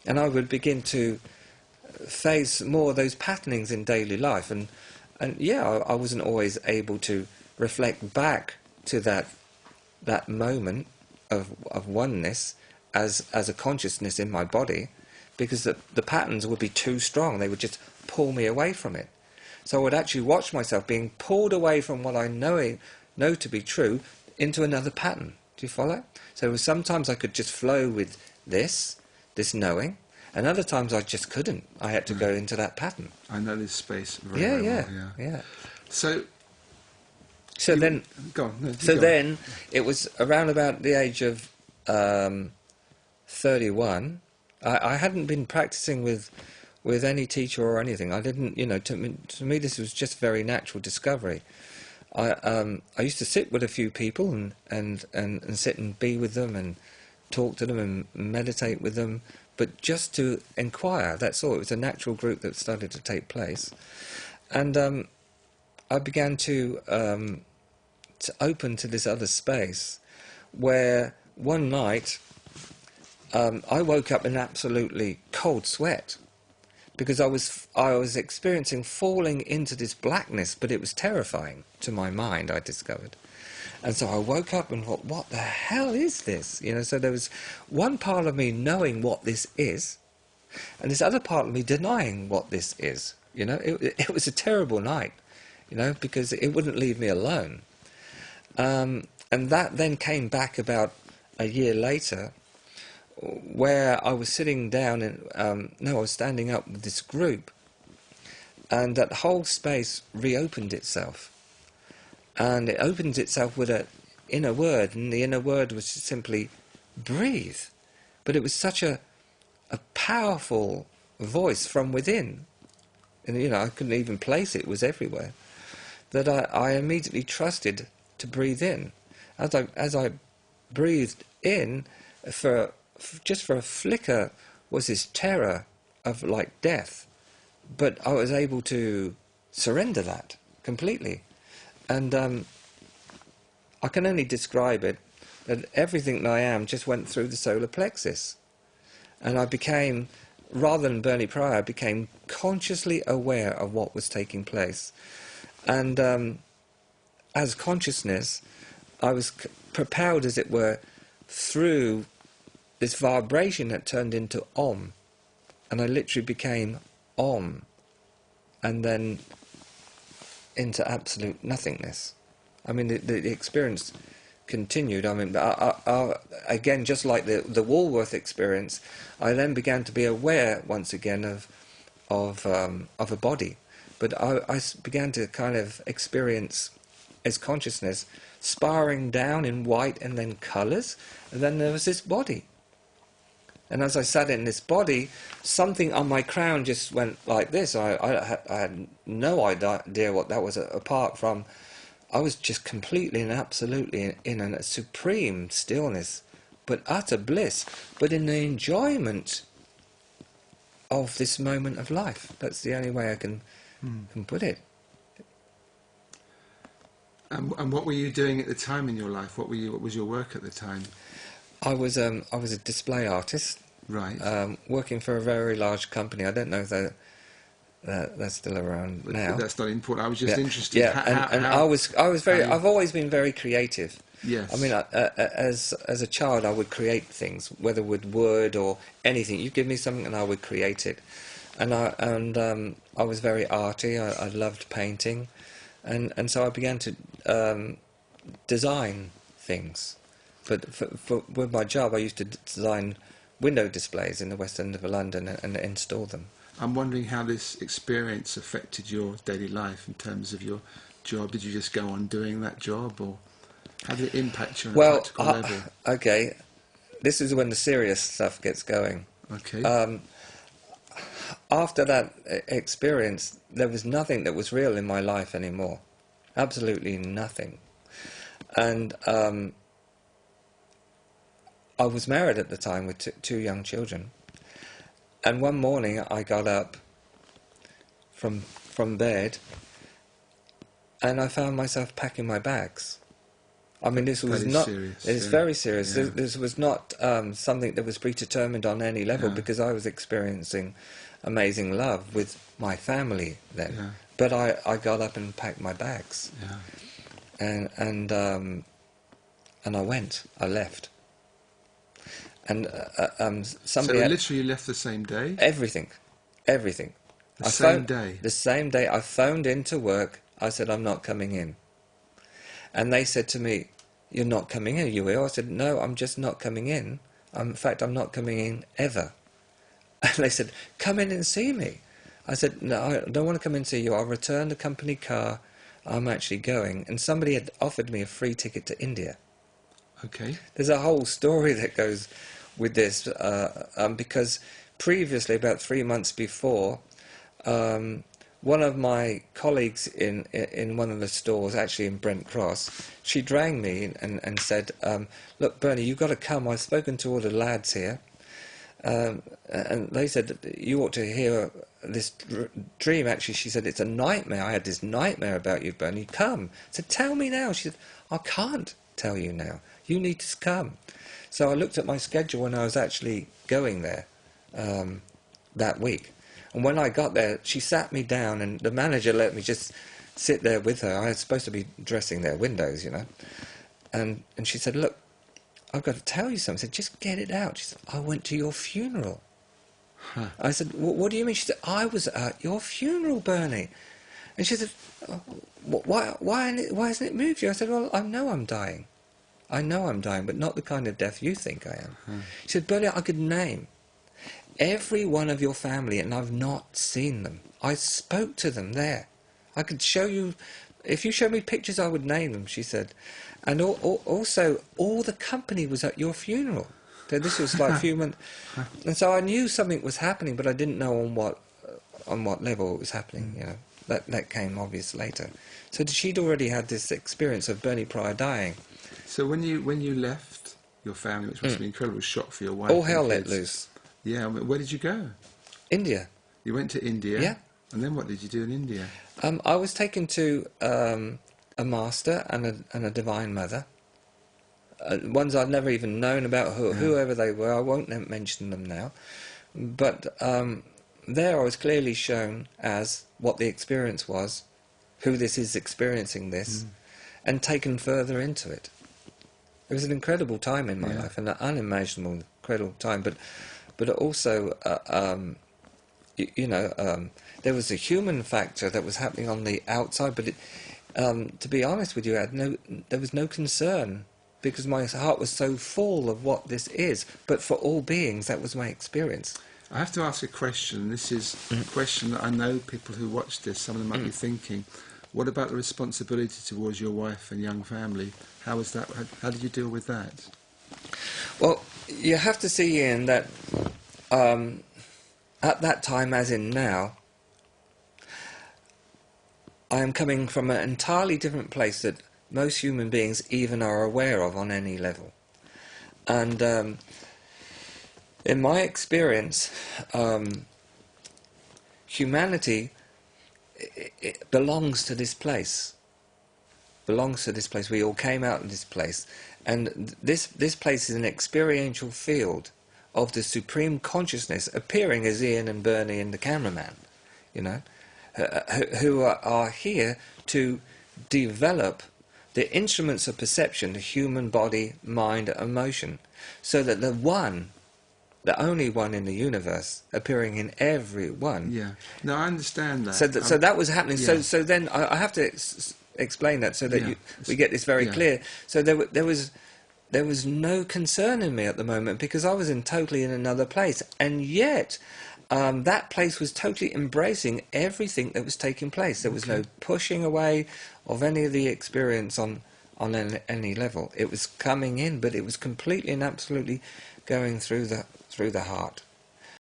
And I would begin to face more of those patternings in daily life. And yeah, I wasn't always able to reflect back to that moment of oneness as a consciousness in my body, because the patterns would be too strong. They would just pull me away from it. So I would actually watch myself being pulled away from what I know to be true into another pattern. Do you follow? So sometimes I could just flow with this knowing, and other times I just couldn't. I had to go into that pattern. I know this space very well. Yeah. So then, go on. No, so go then, it was around about the age of 31. I hadn't been practicing with any teacher or anything. I didn't, to me this was just very natural discovery. I used to sit with a few people and sit and be with them and talk to them and meditate with them, but just to inquire, that's all. It was a natural group that started to take place. And I began to open to this other space where one night I woke up in absolutely cold sweat, because I was experiencing falling into this blackness, but it was terrifying to my mind, I discovered. And so I woke up and thought, what the hell is this? So there was one part of me knowing what this is, and this other part of me denying what this is. It was a terrible night, because it wouldn't leave me alone. And that then came back about a year later, where I was sitting down and I was standing up with this group, and that whole space reopened itself. And it opens itself with an inner word, and the inner word was simply breathe. But it was such a powerful voice from within, and I couldn't even place it. It was everywhere. That I immediately trusted to breathe in. As I breathed in, just for a flicker was this terror of like death, but I was able to surrender that completely. And I can only describe it, that everything that I am just went through the solar plexus. And I became, rather than Bernie Pryor, I became consciously aware of what was taking place. And as consciousness, I was propelled, as it were, through this vibration that turned into Om. And I literally became Om. And then into absolute nothingness. I mean, the experience continued. I mean, again, just like the Woolworth experience, I then began to be aware once again of a body. But I began to kind of experience as consciousness spiraling down in white and then colours, and then there was this body. And as I sat in this body, something on my crown just went like this. I had no idea what that was, apart from I was just completely and absolutely in a supreme stillness, but utter bliss, but in the enjoyment of this moment of life. That's the only way I can put it. And what were you doing at the time in your life? What was your work at the time? I was a display artist, right? Working for a very large company. I don't know if they're still around now. That's not important. I was just interested. Yeah, I was very. I've always been very creative. Yes. I mean, as a child, I would create things, whether with wood or anything. You give me something, and I would create it. And I was very arty. I loved painting, and so I began to design things. But with my job, I used to design window displays in the West End of London and install them. I'm wondering how this experience affected your daily life in terms of your job. Did you just go on doing that job, or how did it impact you on a practical level? Okay, this is when the serious stuff gets going. Okay. After that experience, there was nothing that was real in my life anymore. Absolutely nothing. And I was married at the time with two young children. And one morning I got up from bed and I found myself packing my bags. I mean, this was That is not. serious. It's Yeah. very serious. Yeah. This was not something that was predetermined on any level, Yeah. because I was experiencing amazing love with my family then. Yeah. But I got up and packed my bags, Yeah. and I went. I left, and So somebody literally you left the same day? everything. The same day? The same day. I phoned into work. I said, I'm not coming in. And they said to me, you're not coming in, are you ill? I said, no, I'm just not coming in. In fact, I'm not coming in ever. And they said, come in and see me. I said, no, I don't want to come and see you. I'll return the company car. I'm actually going. And somebody had offered me a free ticket to India. Okay. There's a whole story that goes with this, because previously, about 3 months before, one of my colleagues in one of the stores, actually in Brent Cross, she rang me and said, look, Bernie, you've got to come. I've spoken to all the lads here. And they said, you ought to hear this dream. Actually, she said, it's a nightmare. I had this nightmare about you, Bernie. Come. I said, tell me now. She said, I can't tell you now. You need to come. So I looked at my schedule when I was actually going there that week. And when I got there, she sat me down, and the manager let me just sit there with her. I was supposed to be dressing their windows, you know. And she said, look, I've got to tell you something. I said, just get it out. She said, I went to your funeral. Huh. I said, what do you mean? She said, I was at your funeral, Bernie. And she said, oh, why hasn't it moved you? I said, well, I know I'm dying. I know I'm dying, but not the kind of death you think I am. Huh. She said, Bernie, I could name every one of your family, and I've not seen them. I spoke to them there. I could show you, if you show me pictures, I would name them, she said. And also, all the company was at your funeral. So this was like a few months. And so I knew something was happening, but I didn't know on what level it was happening, you know. That came obvious later. So she'd already had this experience of Bernie Pryor dying. So when you left your family, which must be an incredible shock for your wife. All hell let loose. Yeah, where did you go? India. You went to India? Yeah. And then what did you do in India? I was taken to a master and a divine mother. Ones I'd never even known about, whoever they were. I won't mention them now. But there I was clearly shown as what the experience was, who this is experiencing this, and taken further into it. It was an incredible time in my life, an unimaginable, incredible time. But also, there was a human factor that was happening on the outside. But to be honest with you, there was no concern, because my heart was so full of what this is. But for all beings, that was my experience. I have to ask a question. This is a question that I know people who watch this, some of them might be thinking, what about the responsibility towards your wife and young family? How was that? How did you deal with that? Well, you have to see, Ian, that at that time, as in now, I am coming from an entirely different place that most human beings even are aware of on any level. And in my experience, humanity it belongs to this place. Belongs to this place. We all came out of this place. And this place is an experiential field of the supreme consciousness appearing as Ian and Bernie and the cameraman, you know, who are here to develop the instruments of perception, the human body, mind, emotion, so that the only one in the universe, appearing in every one. Yeah. No, I understand that. So that was happening. Yeah. So then I have to explain that so that we get this very clear. So there was no concern in me at the moment, because I was totally in another place, and yet that place was totally embracing everything that was taking place. There was no pushing away of any of the experience on any level. It was coming in, but it was completely and absolutely going through the heart.